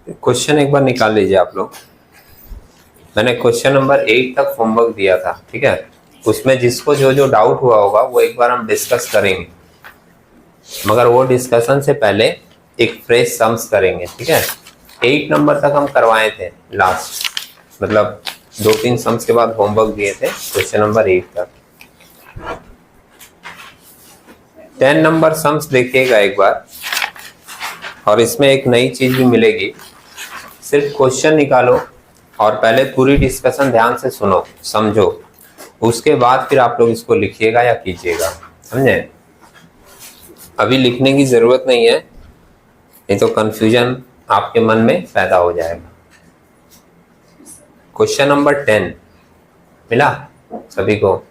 Question एक बार निकाल लीजिए आप लोग। मैंने क्वेश्चन नंबर 8 तक होमवर्क दिया था, ठीक है। उसमें जिसको जो जो डाउट हुआ होगा वो एक बार हम डिस्कस करेंगे, मगर वो डिस्कशन से पहले एक फ्रेश सम्स करेंगे, ठीक है। 8 नंबर तक हम करवाए थे लास्ट, मतलब 2-3 सम्स के बाद होमवर्क दिए थे क्वेश्चन नंबर 8 तक। 10 नंबर सम्स देखिएगा एक बार, और इसमें एक नई चीज भी मिलेगी। सिर्फ क्वेश्चन निकालो और पहले पूरी डिस्कशन ध्यान से सुनो, समझो, उसके बाद फिर आप लोग इसको लिखिएगा या कीजिएगा, समझे। अभी लिखने की जरूरत नहीं है, नहीं तो कंफ्यूजन आपके मन में पैदा हो जाएगा। क्वेश्चन नंबर 10 मिला सभी को?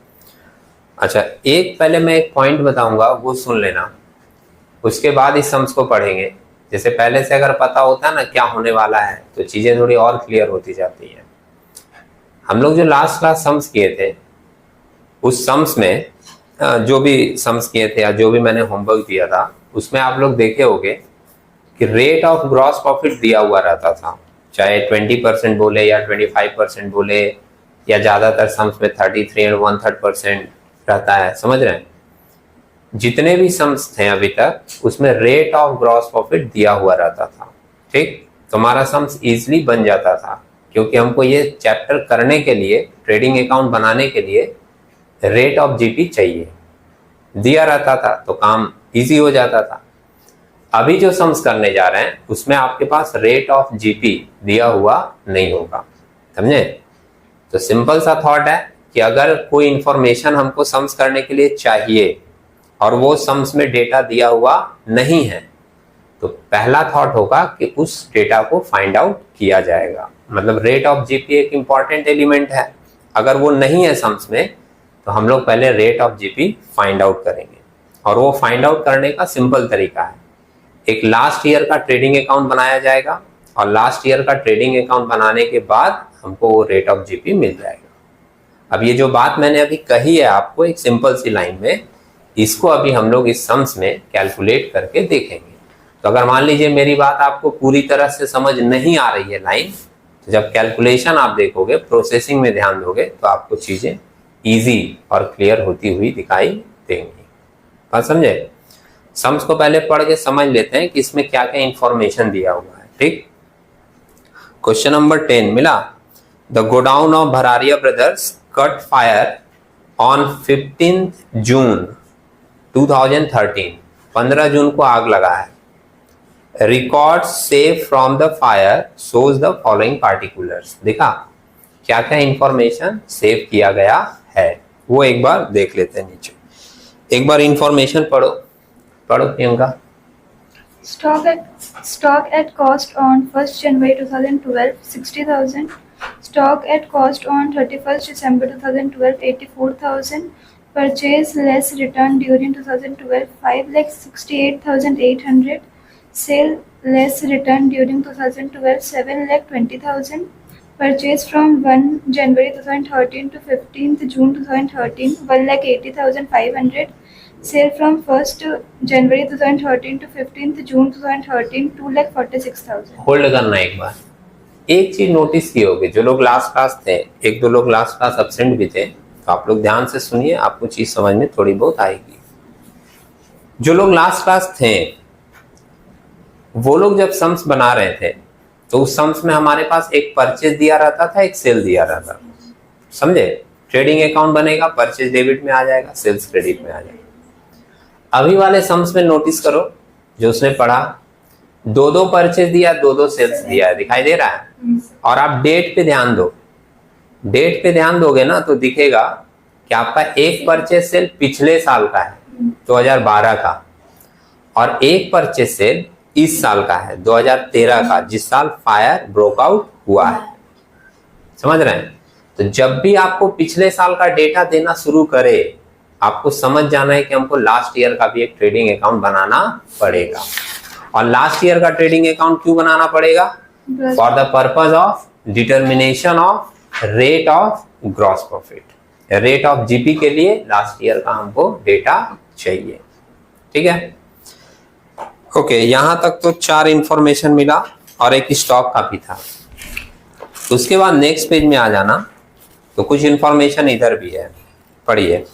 अच्छा, एक पहले मैं एक पॉइंट बताऊंगा, वो सुन लेना, उसके बाद इस सम्स को पढ़ेंगे। जैसे पहले से अगर पता होता है ना क्या होने वाला है, तो चीजें थोड़ी और क्लियर होती जाती हैं। हम लोग जो लास्ट क्लास सम्स किए थे, उस सम्स में जो भी सम्स किए थे या जो भी मैंने होमवर्क दिया था, उसमें आप लोग देखे होंगे कि रेट ऑफ ग्रॉस प्रॉफिट दिया हुआ रहता था, चाहे 20% बोले या 25% बोले, या ज्यादातर सम्स में 33 एंड 1/3% रहता है, समझ रहे हैं। जितने भी सम्स थे अभी तक, उसमें रेट ऑफ ग्रॉस प्रॉफिट दिया हुआ रहता था, ठीक। तुम्हारा सम्स इजीली बन जाता था, क्योंकि हमको ये चैप्टर करने के लिए, ट्रेडिंग अकाउंट बनाने के लिए रेट ऑफ जीपी चाहिए, दिया रहता था तो काम इजी हो जाता था। अभी जो सम्स करने जा रहे हैं उसमें आपके पास रेट ऑफ जीपी दिया हुआ नहीं होगा, समझे। तो सिंपल सा थॉट है कि अगर कोई इंफॉर्मेशन हमको सम्स करने के लिए चाहिए और वो सम्स में डेटा दिया हुआ नहीं है, तो पहला थॉट होगा कि उस डेटा को फाइंड आउट किया जाएगा। मतलब रेट ऑफ जीपी एक इंपॉर्टेंट एलिमेंट है, अगर वो नहीं है सम्स में, तो हम लोग पहले rate of GP find out करेंगे। और वो फाइंड आउट करने का सिंपल तरीका है, एक लास्ट ईयर का ट्रेडिंग अकाउंट बनाया जाएगा, और लास्ट ईयर का ट्रेडिंग अकाउंट बनाने के बाद हमको वो रेट ऑफ जीपी मिल जाएगा। अब ये जो बात मैंने अभी कही है आपको एक सिंपल सी लाइन में, इसको अभी हम लोग इस सम्स में कैलकुलेट करके देखेंगे। तो अगर मान लीजिए मेरी बात आपको पूरी तरह से समझ नहीं आ रही है लाइन, तो जब कैलकुलेशन आप देखोगे, प्रोसेसिंग में ध्यान दोगे, तो आपको चीजें इजी और क्लियर होती हुई दिखाई देंगी। बात समझे। सम्स को पहले पढ़ के समझ लेते हैं कि इसमें क्या क्या इंफॉर्मेशन दिया हुआ है, ठीक। क्वेश्चन नंबर 10 मिला। The godown of Bhararia brothers caught fire on 15 June 2013, 15 जून को आग लगा है। Record save from the fire shows the following particulars. देखा क्या क्या इंफॉर्मेशन सेव किया गया है, वो एक बार देख लेते हैं। नीचे एक बार इंफॉर्मेशन पढ़ो Priyanka. Stock at cost on 1st January 2012 60,000. Stock at cost on 31st December 2012 84,000. Purchase less return during 2012 5,68,800. Sale less return during 2012 7,20,000. Purchase from 1 January 2013 to 15th June 2013 1,80,500. Sale from 1st January 2013 to 15th June 2013 2,46,000. Hold करना एक बार। एक चीज notice की होगी, जो लोग last class थे, एक दो लोग लास्ट क्लास एब्सेंट भी थे, तो आप लोग ध्यान से सुनिए, आपको चीज समझ में थोड़ी बहुत आएगी। जो लोग लास्ट क्लास थे, वो लोग जब सम्स बना रहे थे, तो उस सम्स में हमारे पास एक परचेज दिया रहता था, एक सेल दिया रहता था, समझे। ट्रेडिंग अकाउंट बनेगा, परचेज डेबिट में आ जाएगा, सेल्स क्रेडिट में आ जाएगा। अभी वाले सम्स में नोटिस करो, जो उसने पढ़ा, 2-2 परचेज दिया, 2-2 सेल्स दिया है, दिखाई दे रहा है। और आप डेट पे ध्यान दो, डेट पे ध्यान दोगे ना, तो दिखेगा कि आपका एक परचेज सेल पिछले साल का है, 2012 का, और एक परचेज सेल इस साल का है, 2013 का, जिस साल फायर ब्रोक आउट हुआ है, समझ रहे हैं। तो जब भी आपको पिछले साल का डेटा देना शुरू करे, आपको समझ जाना है कि हमको लास्ट ईयर का भी एक ट्रेडिंग अकाउंट बनाना पड़ेगा। और लास्ट ईयर का ट्रेडिंग अकाउंट क्यों बनाना पड़ेगा? For the purpose of determination of rate of gross profit, rate of GP के लिए लास्ट ईयर का हमको डेटा चाहिए, ठीक है। ओके, यहां तक तो 4 इंफॉर्मेशन मिला। और एक स्टॉक का भी था। उसके बाद नेक्स्ट पेज में आ जाना, तो कुछ इंफॉर्मेशन इधर भी है, पढ़िए।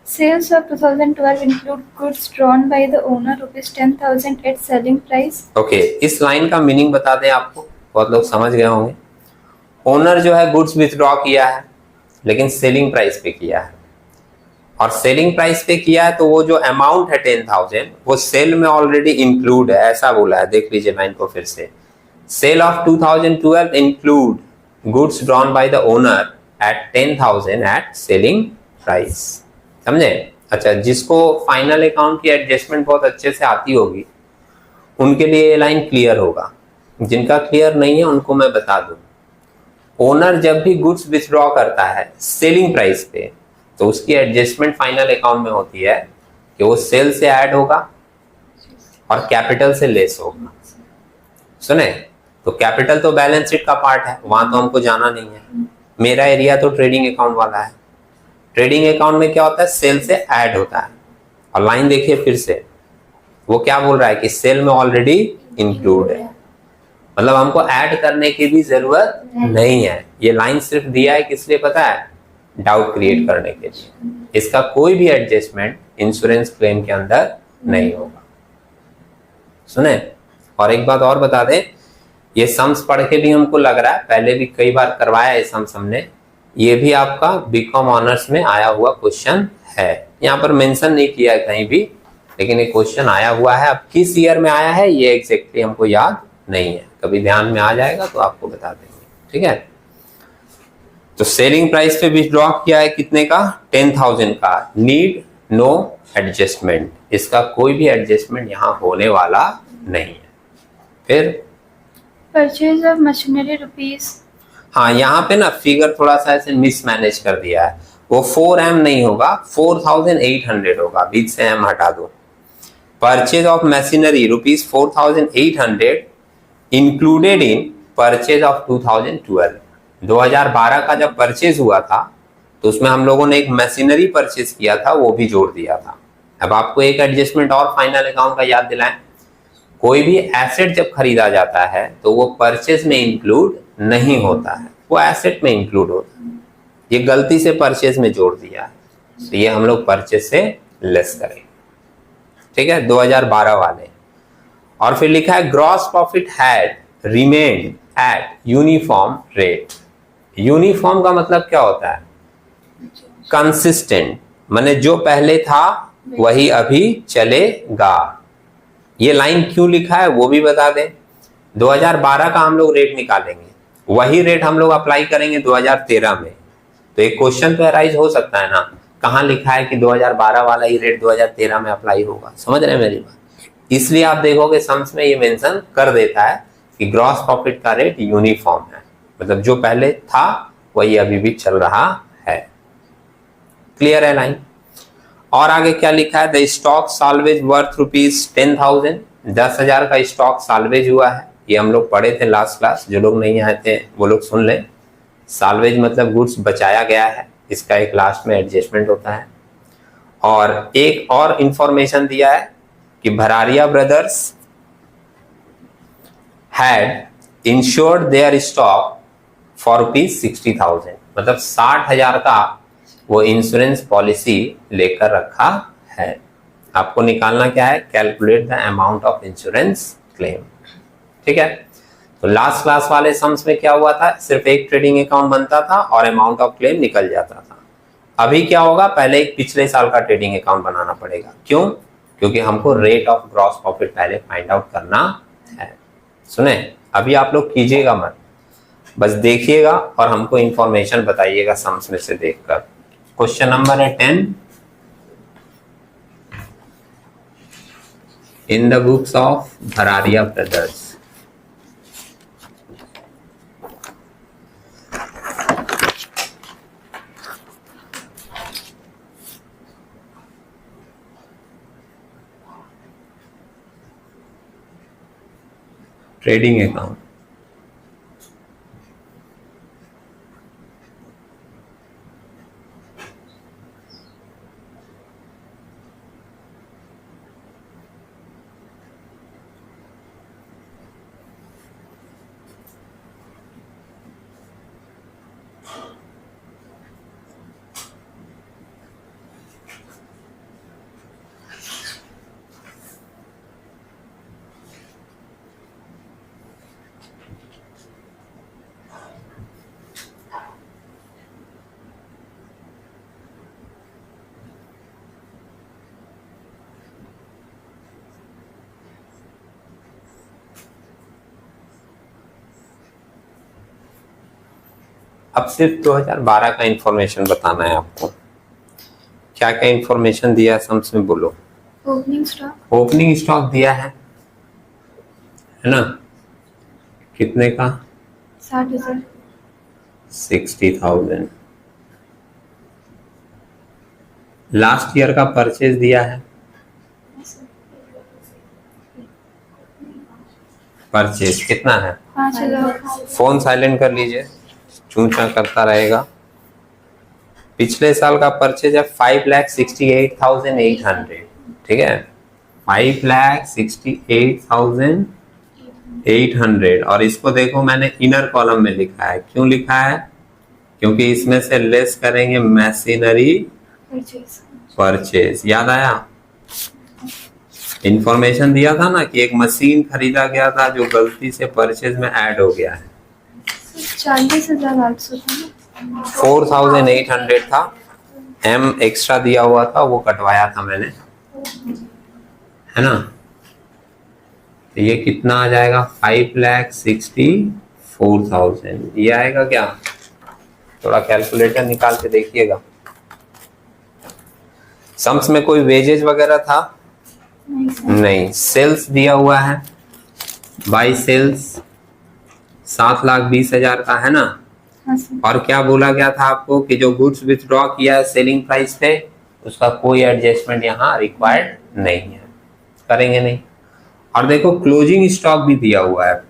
Sales of 2012 include goods drawn by the owner rupees 10,000 at selling price. Okay, इस लाइन का मीनिंग बता दें आपको, बहुत लोग समझ गए होंगे। ओनर जो है गुड्स विथड्रॉ किया है, लेकिन सेलिंग प्राइस पे किया है, और सेलिंग प्राइस पे किया है तो वो जो अमाउंट है 10,000 वो सेल में ऑलरेडी इंक्लूड है, ऐसा बोला है। देख लीजिए लाइन को फिर से, sale of 2012 include goods drawn by the owner at 10,000 at selling price. समझे? अच्छा, जिसको फाइनल अकाउंट की एडजस्टमेंट बहुत अच्छे से आती होगी उनके लिए ये लाइन क्लियर होगा, जिनका क्लियर नहीं है उनको मैं बता दूं। ओनर जब भी गुड्स विथड्रॉ करता है सेलिंग प्राइस पे, तो उसकी एडजस्टमेंट फाइनल अकाउंट में होती है कि वो सेल से ऐड होगा और कैपिटल से लेस होगा। सुने? तो कैपिटल तो बैलेंस शीट का पार्ट है, वहां तो हमको जाना नहीं है। मेरा एरिया तो ट्रेडिंग अकाउंट वाला है। ट्रेडिंग अकाउंट में क्या होता है? सेल से ऐड होता है। और लाइन देखिए फिर से, वो क्या बोल रहा है कि सेल में ऑलरेडी इंक्लूड है, मतलब हमको ऐड करने की भी जरूरत नहीं है। ये लाइन सिर्फ दिया है किस लिए पता है? डाउट क्रिएट करने के लिए। इसका कोई भी एडजस्टमेंट इंश्योरेंस क्लेम के अंदर नहीं होगा। सुने? और एक बात और बता दें, ये सम्स पढ़ के भी हमको लग रहा है, पहले भी कई बार करवाया है सम्स हमने, ये भी आपका बीकॉम ऑनर्स में आया हुआ क्वेश्चन है। यहाँ पर मेंशन नहीं किया है कहीं भी, लेकिन ये क्वेश्चन आया हुआ है। अब किस ईयर में आया है ये एग्जैक्टली हमको याद नहीं है, कभी ध्यान में आ जाएगा तो आपको बता देंगे। ठीक है? तो सेलिंग प्राइस पे विथड्रॉ किया है कितने का? 10,000 का। नीड नो एडजस्टमेंट, इसका कोई भी एडजस्टमेंट यहाँ होने वाला नहीं है। फिर Purchase of machinery rupees. हाँ, यहाँ पे ना फिगर थोड़ा सा ऐसे मिसमैनेज कर दिया है, वो 4M नहीं होगा, 4,800 होगा, बीच से M हटा दो। Purchase of machinery rupees 4,800 included in purchase of 2012। 2012 का जब परचेज हुआ था तो उसमें हम लोगों ने एक मशीनरी परचेज किया था, वो भी जोड़ दिया था। अब आपको एक एडजस्टमेंट और फाइनल अकाउंट का याद दिलाएं, कोई भी एसेट जब खरीदा जाता है तो वो परचेज में इंक्लूड नहीं होता है, वो एसेट में इंक्लूड होता है। ये गलती से परचेज में जोड़ दिया है, तो ये हम लोग परचेज से लेस करेंगे। ठीक है? 2012 वाले। और फिर लिखा है gross profit had remained eight uniform rate. Uniform का मतलब क्या होता है? कंसिस्टेंट, माने जो पहले था वही अभी चलेगा। ये लाइन क्यों लिखा है वो भी बता दें। 2012 का हम लोग रेट निकालेंगे, वही रेट हम लोग अप्लाई करेंगे 2013 में। तो एक क्वेश्चन तो अराइज हो सकता है ना, कहाँ लिखा है कि 2012 वाला ही रेट 2013 में अप्लाई होगा? समझ रहे हैं मेरी बात? इसलिए आप देखोगे सम्स में ये मेंशन कर देता है कि ग्रॉस प्रॉफिट का रेट यूनिफॉर्म है, मतलब जो पहले था वही अभी भी चल रहा है। क्लियर है लाइन? और आगे क्या लिखा है? The stock salvage worth rupees 10,000। 10,000 का स्टॉक साल्वेज हुआ है, ये हम लोग पढ़े थे लास्ट क्लास, जो लोग नहीं आए थे वो लोग सुन लें। साल्वेज मतलब गुड्स बचाया गया है, इसका एक लास्ट में एडजस्टमेंट होता है। और एक और इंफॉर्मेशन दिया है कि Bhararia brothers had insured their stock for rupees 60,000, मतलब 60,000 का वो इंश्योरेंस पॉलिसी लेकर रखा है। आपको निकालना क्या है? Calculate the amount of insurance claim. ठीक है? तो लास्ट क्लास वाले सम्स में क्या हुआ था? सिर्फ एक ट्रेडिंग अकाउंट बनता था और अमाउंट ऑफ क्लेम निकल जाता था। अभी क्या होगा? पहले एक पिछले साल का ट्रेडिंग अकाउंट बनाना पड़ेगा। क्यों? क्योंकि हमको रेट ऑफ ग्रॉस प्रॉफिट पहले फाइंड आउट करना है। सुने? अभी आप लोग कीजिएगा मत, बस देखिएगा और हमको इंफॉर्मेशन बताइएगा सम्स में से देखकर। क्वेश्चन नंबर है 10 in the books of Bhararia brothers. Trading account. अब सिर्फ 2012 का इंफॉर्मेशन बताना है आपको। क्या क्या इंफॉर्मेशन दिया है सम्स में बोलो। ओपनिंग स्टॉक दिया है ना, कितने का? 60,000। 60,000। लास्ट ईयर का परचेज दिया है, परचेज कितना है? 5,000। फोन साइलेंट कर लीजिए, चूचा करता रहेगा। पिछले साल का परचेज है 5,68,800, ठीक है, 5,68,800। और इसको देखो मैंने इनर कॉलम में लिखा है, क्यों लिखा है? क्योंकि इसमें से लेस करेंगे मशीनरी परचेज। याद आया? इंफॉर्मेशन दिया था ना कि एक मशीन खरीदा गया था जो गलती से परचेज में ऐड हो गया है। 40,800 था ना? 4,800 था, एम एक्स्ट्रा दिया हुआ था, वो कटवाया था मैंने, है ना। तो ये कितना आ जाएगा? 5,64,000। ये आएगा क्या? थोड़ा कैलकुलेटर निकाल के देखिएगा। सम्स में कोई वेजेज वगैरह था? नहीं। सेल्स दिया हुआ है, बाई सेल्स 7,20,000 का, है ना। और क्या बोला गया था आपको कि जो गुड्स विथड्रॉ किया है सेलिंग प्राइस पे, उसका कोई एडजस्टमेंट यहाँ रिक्वायर्ड नहीं है, करेंगे नहीं। और देखो क्लोजिंग स्टॉक भी दिया हुआ है,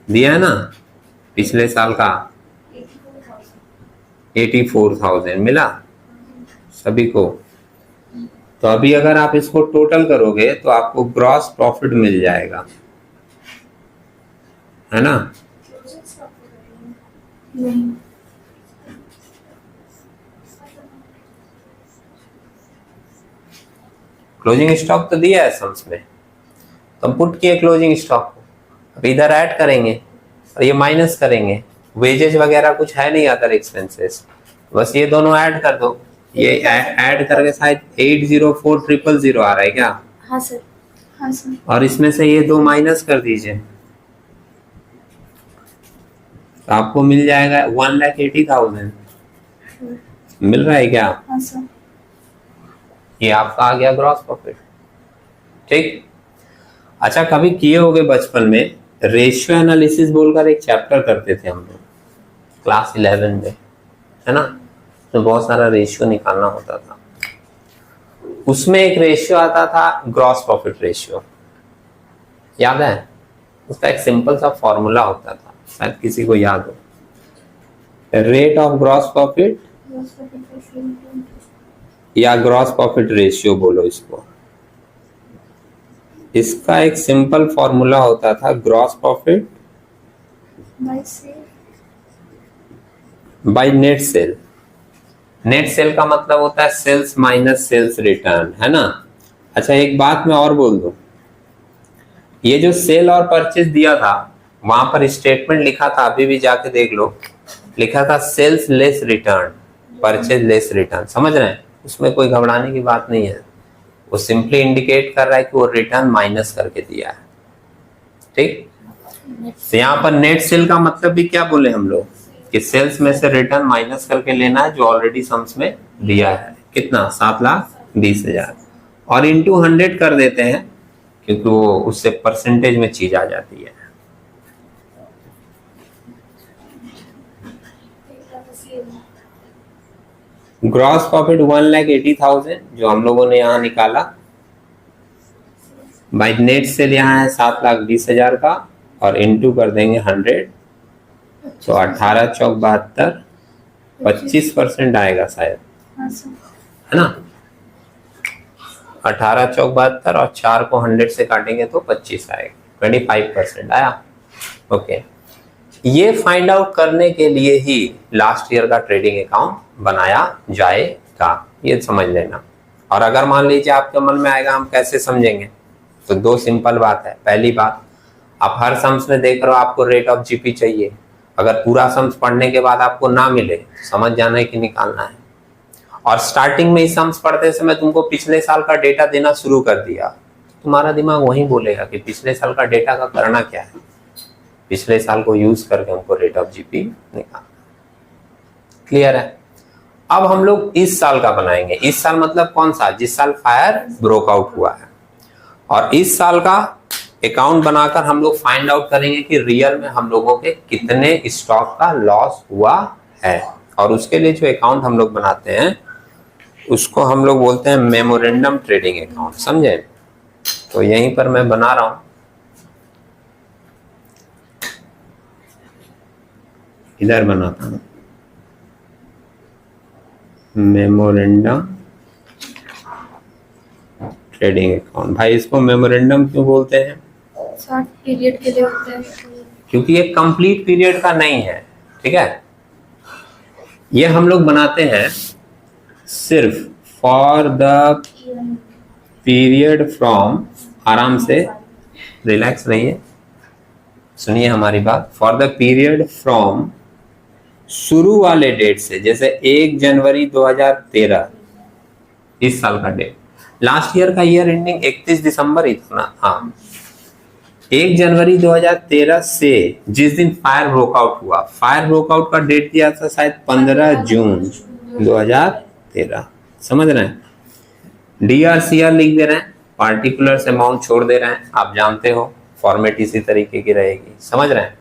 दिया है ना, पिछले साल का 84,000 मिला सभी को। तो अभी अगर आप इसको टोटल करोगे तो आपको ग्रॉस प्रॉफिट मिल जाएगा, है ना। क्लोजिंग स्टॉक तो दिया है सम्स में, तो हम पुट किए क्लोजिंग स्टॉक को, अब इधर ऐड करेंगे और ये माइनस करेंगे। वेजेज वगैरह कुछ है नहीं, अदर एक्सपेंसेस, बस ये दोनों ऐड कर दो। ये ऐड करके शायद 804,000 आ रहा है क्या? हाँ सर। हाँ सर। और इसमें से ये दो माइनस कर दीजिए, तो आपको मिल जाएगा 1,80,000 मिल रहा है क्या? हाँ सर। ये आपका आ गया ग्रॉस प्रॉफिट, ठीक। अच्छा, कभी किए होगे बचपन में, रेशियो एनालिसिस बोलकर एक चैप्टर करते थे हम लोग क्लास 11 में, है ना। तो बहुत सारा रेशियो निकालना होता था, उसमें एक रेशियो आता था ग्रॉस प्रॉफिट रेशियो, याद है? उसका एक सिंपल सा फॉर्मूला होता था, शायद किसी को याद हो। रेट ऑफ ग्रॉस प्रॉफिट या ग्रॉस प्रॉफिट रेशियो बोलो इसको। इसका एक सिंपल फॉर्मूला होता था gross profit by net cell. Net cell का मतलब होता है सेल्स माइनस सेल्स रिटर्न, है ना। अच्छा, एक बात मैं और बोल दूं, ये जो सेल और परचेज दिया था वहां पर स्टेटमेंट लिखा था, अभी भी जाके देख लो, लिखा था sales less return, purchase less return, समझ रहे हैं? उसमें कोई घबराने की बात नहीं है, वो सिंपली इंडिकेट कर रहा है कि वो रिटर्न माइनस करके दिया है, ठीक। तो यहाँ पर नेट सेल का मतलब भी क्या बोले हम लोग कि सेल्स में से रिटर्न माइनस करके लेना है जो ऑलरेडी सम्स में दिया है, कितना? 7,20,000, और इंटू 100 कर देते हैं क्योंकि वो उससे परसेंटेज में चीज आ जाती है। ग्रॉस प्रॉफिट 1,80,000 जो हम लोगों ने यहाँ निकाला, बाय नेट सेल यहाँ है 7,20,000 का, और इंटू कर देंगे 100, तो 18 चौक 72, 25% आएगा शायद, है ना। 18 चौक 72 और 4 को 100 से काटेंगे तो 25 आएगा, 25% आया। ओके, ये फाइंड आउट करने के लिए ही लास्ट ईयर का ट्रेडिंग अकाउंट बनाया जाएगा, ये समझ लेना। और अगर मान लीजिए आपके मन में आएगा हम कैसे समझेंगे, तो दो सिंपल बात है। पहली बात, आप हर सम्स में देख रहे हो आपको रेट ऑफ जीपी चाहिए, अगर पूरा सम्स पढ़ने के बाद आपको ना मिले तो समझ जाना है कि निकालना है। और स्टार्टिंग में ही सम्स पढ़ते समय तुमको पिछले साल का डेटा देना शुरू कर दिया, तुम्हारा दिमाग वही बोलेगा कि पिछले साल का डेटा का करना क्या है, पिछले साल को यूज करके हमको रेट ऑफ जीपी निकालना। क्लियर है? अब हम लोग इस साल का बनाएंगे। इस साल मतलब कौन सा? जिस साल फायर ब्रोक आउट हुआ है। और इस साल का अकाउंट बनाकर हम लोग फाइंड आउट करेंगे कि रियल में हम लोगों के कितने स्टॉक का लॉस हुआ है। और उसके लिए जो अकाउंट हम लोग बनाते हैं उसको हम लोग बोलते हैं मेमोरेंडम ट्रेडिंग अकाउंट। समझे? तो यहीं पर मैं बना रहा हूं, इधर बनाता हूं मेमोरेंडम ट्रेडिंग अकाउंट। भाई इसको मेमोरेंडम क्यों बोलते हैं? शॉर्ट पीरियड के लिए होता है, क्योंकि ये कंप्लीट पीरियड का नहीं है। ठीक है, ये हम लोग बनाते हैं सिर्फ फॉर द पीरियड फ्रॉम, आराम से रिलैक्स रहिए, सुनिए हमारी बात। फॉर द पीरियड फ्रॉम शुरू वाले डेट से, जैसे 1 जनवरी 2013 इस साल का डेट, लास्ट ईयर का ईयर एंडिंग 31 दिसंबर ही था ना। हाँ, 1 जनवरी 2013 से जिस दिन फायर ब्रोकआउट हुआ, फायर ब्रोकआउट का डेट दिया था शायद 15 जून 2013। समझ रहे हैं? DRCR लिख दे रहे हैं, पार्टिकुलर अमाउंट छोड़ दे रहे हैं। आप जानते हो फॉर्मेट इसी तरीके की रहेगी। समझ रहे हैं?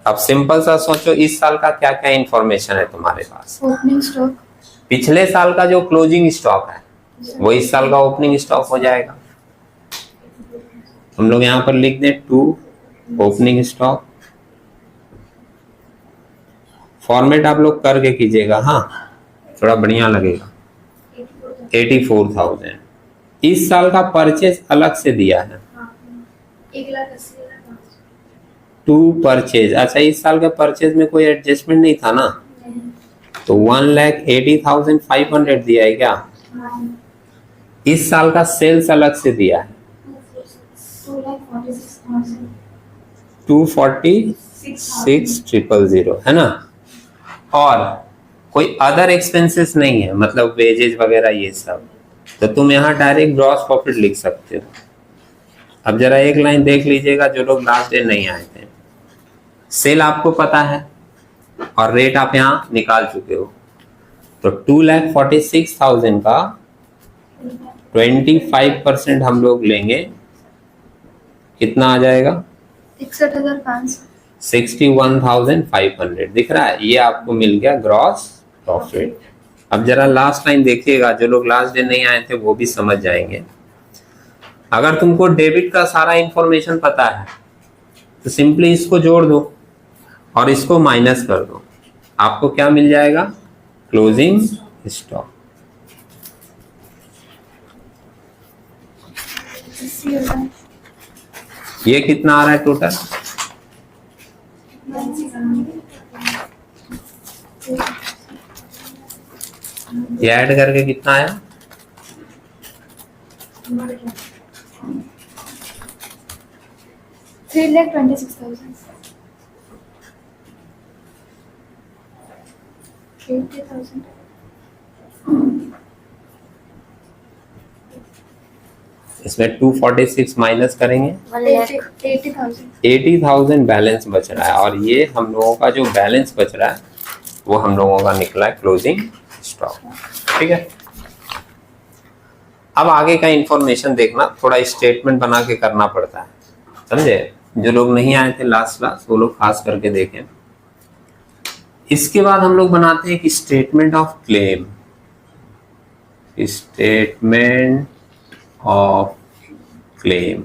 अब सिंपल सा सोचो, इस साल का क्या क्या इंफॉर्मेशन है तुम्हारे पास? ओपनिंग स्टॉक, पिछले साल का जो क्लोजिंग स्टॉक है वो इस साल का ओपनिंग स्टॉक हो जाएगा। हम लोग यहां पर लिख दें 2 ओपनिंग स्टॉक। फॉर्मेट आप लोग करके कीजिएगा, हाँ थोड़ा बढ़िया लगेगा। 84,000 इस साल का परचेज अलग से दिया है, 2 परचेज। अच्छा, इस साल के परचेज में कोई एडजस्टमेंट नहीं था ना, तो 1,80,500 दिया है क्या? इस साल का सेल्स अलग से दिया है 246,000 है ना। और कोई अदर एक्सपेंसेस नहीं है, मतलब वेजेज वगैरह ये सब, तो तुम यहाँ डायरेक्ट ग्रॉस प्रॉफिट लिख सकते हो। अब जरा एक लाइन देख लीजिएगा, जो लोग लास्ट डे नहीं आए थे, सेल आपको पता है और रेट आप यहाँ निकाल चुके हो, तो 2,46,000 का 25% हम लोग लेंगे, कितना आ जाएगा? 61,500। 61,500 दिख रहा है, ये आपको मिल गया ग्रॉस प्रॉफिट। अब जरा लास्ट लाइन देखिएगा, जो लोग लास्ट डे नहीं आए थे वो भी समझ जाएंगे। अगर तुमको डेबिट का सारा इंफॉर्मेशन पता है तो सिंपली इसको जोड़ दो और इसको माइनस कर दो, आपको क्या मिल जाएगा? Closing stock. ये कितना आ रहा है टोटल? ये ऐड करके कितना आया? 3,26,000। 80,000। इसमें 246 माइनस करेंगे 80,000 बैलेंस बच रहा है। और ये हम लोगों का जो बैलेंस बच रहा है वो हम लोगों का निकला है क्लोजिंग स्टॉक। ठीक है, अब आगे का इंफॉर्मेशन देखना, थोड़ा स्टेटमेंट बना के करना पड़ता है, समझे? जो लोग नहीं आए थे लास्ट क्लास वो लोग खास करके देखें। इसके बाद हम लोग बनाते हैं कि statement of claim. Statement of claim,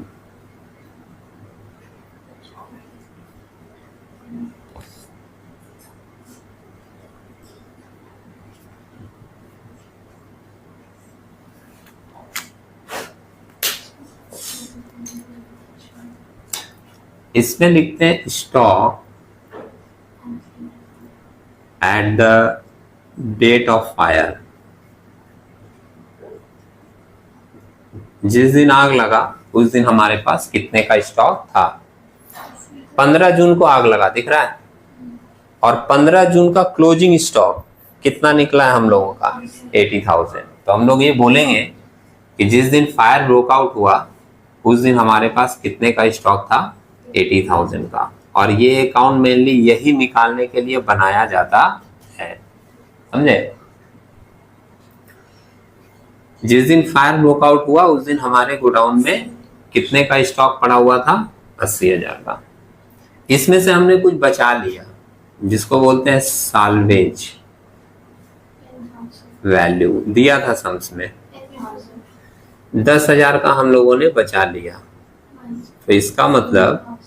इसमें लिखते हैं stock at the date of fire. जिस दिन आग लगा उस दिन हमारे पास कितने का स्टॉक था? 15 जून को आग लगा, दिख रहा है, और 15 जून का क्लोजिंग स्टॉक कितना निकला है हम लोगों का? 80,000। तो हम लोग ये बोलेंगे कि जिस दिन फायर ब्रोकआउट हुआ उस दिन हमारे पास कितने का स्टॉक था? 80,000 का। और ये अकाउंट मेनली यही निकालने के लिए बनाया जाता है, समझे। जिस दिन फायर ब्रोकआउट हुआ उस दिन हमारे गोडाउन में कितने का स्टॉक पड़ा हुआ था? 80,000 का। इसमें से हमने कुछ बचा लिया जिसको बोलते हैं साल्वेज वैल्यू, दिया था सम्स में 10,000 का हम लोगों ने बचा लिया। तो इसका मतलब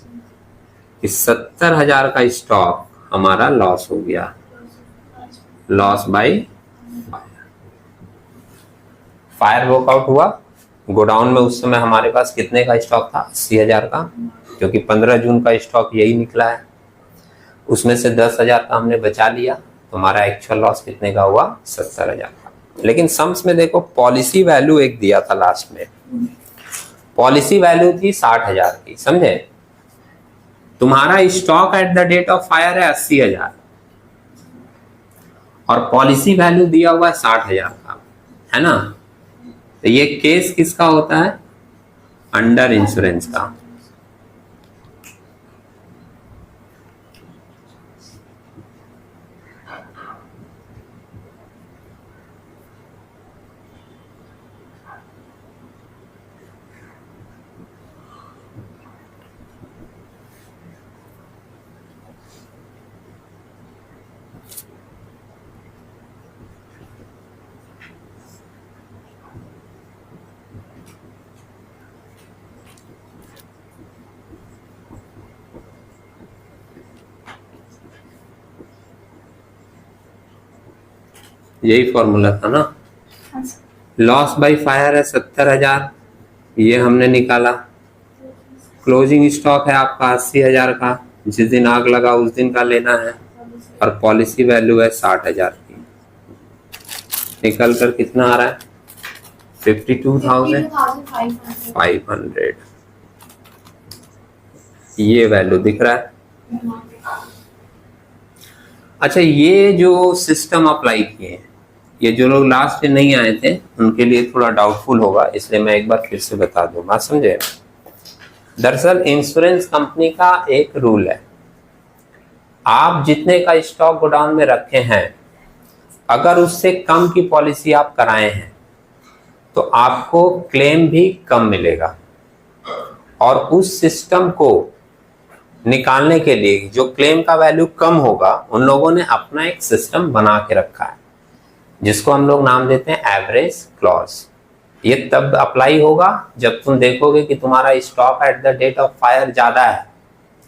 कि 70,000 का स्टॉक हमारा लॉस हो गया, लॉस बाय फायर ब्रोकआउट हुआ गोडाउन में। उस समय हमारे पास कितने का स्टॉक था? 80,000 का, क्योंकि 15 जून का स्टॉक यही निकला है। उसमें से 10,000 का हमने बचा लिया, तो हमारा एक्चुअल लॉस कितने का हुआ? 70,000 का। लेकिन सम्स में देखो पॉलिसी वैल्यू एक दिया था लास्ट में, पॉलिसी वैल्यू थी 60,000 की, समझे। तुम्हारा stock at the date of fire है 80,000 और पॉलिसी वैल्यू दिया हुआ है 60,000 का, है ना। तो ये केस किसका होता है? अंडर इंश्योरेंस का। यही फॉर्मूला था ना। लॉस बाय फायर है 70,000, ये हमने निकाला। क्लोजिंग स्टॉक है आपका 80,000 का, जिस दिन आग लगा उस दिन का लेना है। और पॉलिसी वैल्यू है 60,000 की। निकल कर कितना आ रहा है? 52,500। ये वैल्यू दिख रहा है। अच्छा, ये जो सिस्टम अप्लाई किए हैं, ये जो लोग लास्ट में नहीं आए थे उनके लिए थोड़ा डाउटफुल होगा, इसलिए मैं एक बार फिर से बता दूं, बात समझे। दरअसल इंश्योरेंस कंपनी का एक रूल है, आप जितने का स्टॉक गोडाउन में रखे हैं अगर उससे कम की पॉलिसी आप कराए हैं तो आपको क्लेम भी कम मिलेगा। और उस सिस्टम को निकालने के लिए जो क्लेम का वैल्यू कम होगा, उन लोगों ने अपना एक सिस्टम बना के रखा है जिसको हम लोग नाम देते हैं एवरेज क्लॉज। ये तब अप्लाई होगा जब तुम देखोगे कि तुम्हारा stock at the date of fire ज्यादा है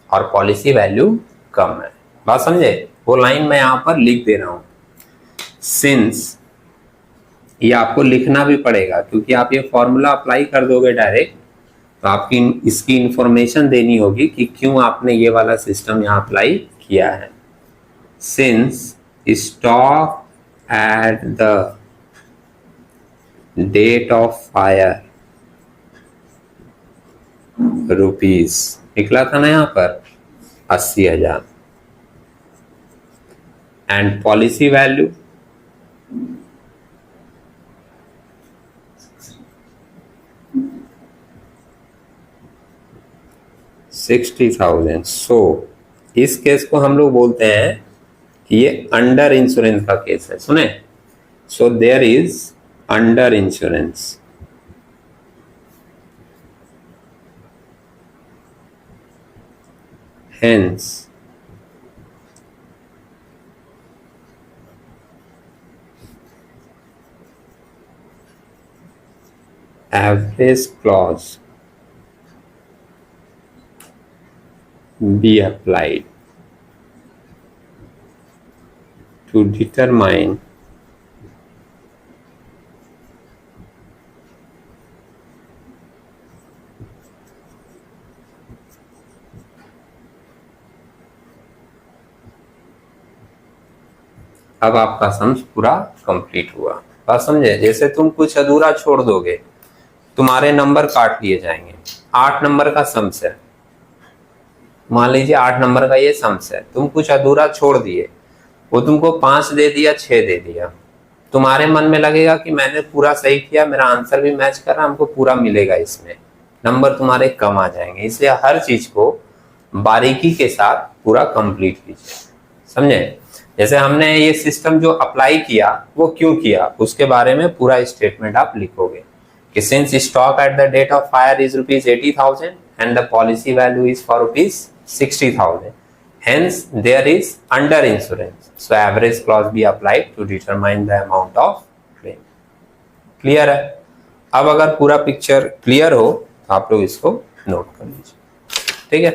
और पॉलिसी वैल्यू कम है। बात समझे। वो लाइन मैं यहां पर लिख दे रहा हूं, सिंस, ये आपको लिखना भी पड़ेगा क्योंकि आप ये फॉर्मूला अप्लाई कर दोगे डायरेक्ट तो आपकी इसकी इंफॉर्मेशन देनी होगी कि क्यों आपने ये वाला सिस्टम यहाँ अप्लाई किया है। Since stock at the date of fire rupees निकला था ना यहाँ पर 80,000 एंड पॉलिसी वैल्यू 60,000। सो इस केस को हम लोग बोलते हैं कि ये अंडर इंश्योरेंस का केस है। सुने, so there is under insurance. Hence, average clause be applied to determine अब आपका सम्स पूरा कंप्लीट हुआ। बात समझे। जैसे तुम कुछ अधूरा छोड़ दोगे, तुम्हारे नंबर काट लिए जाएंगे। 8 नंबर का सम्स है, मान लीजिए 8 नंबर का ये सम्स है, तुम कुछ अधूरा छोड़ दिए, वो तुमको 5 दे दिया, 6 दे दिया, तुम्हारे मन में लगेगा कि मैंने पूरा सही किया, मेरा आंसर भी मैच कर रहा, हमको पूरा मिलेगा, इसमें नंबर तुम्हारे कम आ जाएंगे। इसलिए हर चीज को बारीकी के साथ पूरा कंप्लीट कीजिए, समझे। जैसे हमने ये सिस्टम जो अप्लाई किया वो क्यों किया, उसके बारे में पूरा स्टेटमेंट आप लिखोगे कि since stock at the date of fire is ₹80,000 and the policy value is for ₹60,000, hence there is under insurance, so average clause be applied to determine the amount of claim. Clear है। अब अगर पूरा picture clear हो तो आप लोग इसको note कर लीजिए, ठीक है।